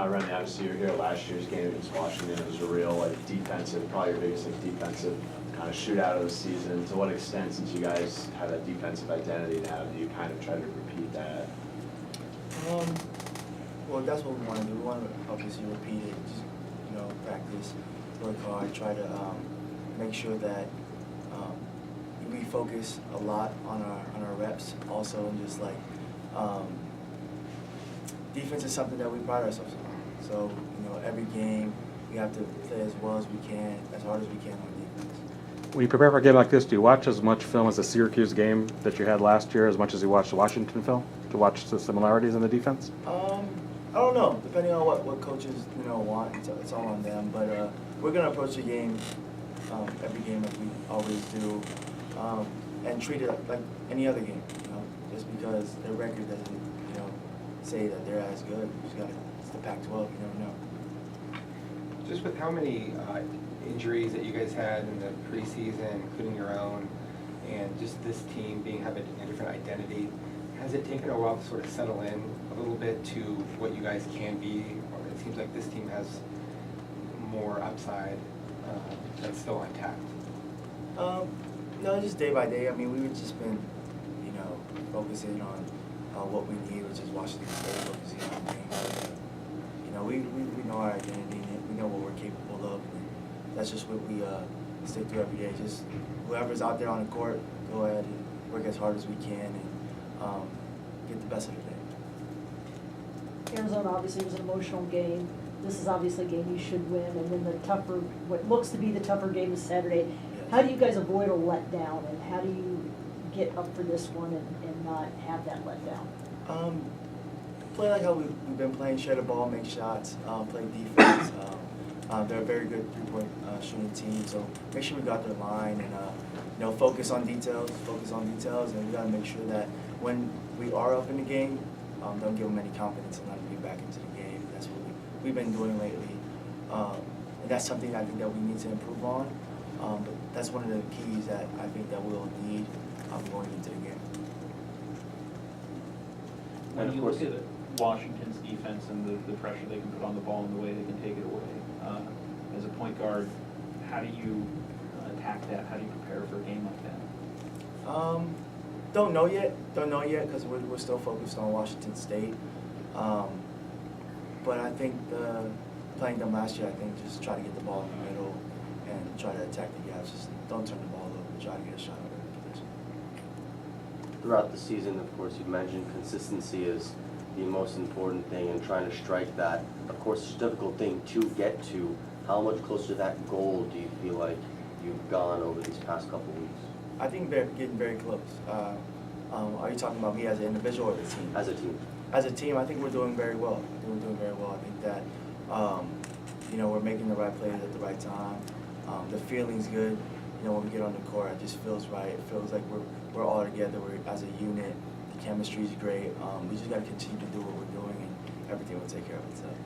Remy, obviously you were here last year's game against Washington. It was a real defensive, probably your biggest defensive kind of shootout of the season. To what extent, since you guys have that defensive identity now, do you kind of try to repeat that? Well, that's what we want to do. We want to obviously repeat it. Just practice, work hard, try to make sure that we focus a lot on our reps. Also, and just defense is something that we pride ourselves on. So every game we have to play as well as we can, as hard as we can on defense. When you prepare for a game like this, do you watch as much film as the Syracuse game that you had last year as much as you watched the Washington film to watch the similarities in the defense? I don't know. Depending on what coaches want, it's all on them. But we're gonna approach the game, every game like we always do, and treat it like any other game. Just because their record doesn't say that they're as good. You just gotta. It's the Pac-12. You never know. Just with how many injuries that you guys had in the preseason, including your own, and just this team having a different identity, has it taken a while to sort of settle in a little bit to what you guys can be? Or it seems like this team has more upside that's still untapped. No, just day by day. I mean, we've just been, focusing on what we need, which is Washington State, focusing on things. We know our identity, and we know what we're capable of. And that's just what we stick to every day. Just whoever's out there on the court, go ahead and work as hard as we can and get the best of the day. Arizona obviously was an emotional game. This is obviously a game you should win, and then the tougher, what looks to be the tougher game is Saturday. Yes. How do you guys avoid a letdown, and how do you get up for this one and not have that letdown? Play like how we've been playing, share the ball, make shots, play defense. They're a very good three-point shooting team, so make sure we got their line and focus on details, and we got to make sure that when we are up in the game, don't give them any confidence and let them get back into the game. That's what we've been doing lately, and that's something I think that we need to improve on. But that's one of the keys that I think that we'll need going into the game. When you look at Washington's defense and the pressure they can put on the ball and the way they can take it away, as a point guard, how do you attack that? How do you prepare for a game like that? Don't know yet, because we're still focused on Washington State. But I think playing them last year, I think just try to get the ball in the middle and try to attack the gaps. Just don't turn the ball over. Try to get a shot out of every position. Throughout the season, of course, you mentioned consistency is the most important thing, and trying to strike that. Of course, it's a difficult thing to get to. How much closer to that goal do you feel like you've gone over these past couple of weeks? I think they're getting very close. Are you talking about me as an individual or the team? As a team. As a team, I think we're doing very well. I think that we're making the right plays at the right time. The feeling's good. When we get on the court, it just feels right. It feels like we're all together. We're as a unit. The chemistry's great. We just got to continue to do what we're doing, and everything will take care of itself.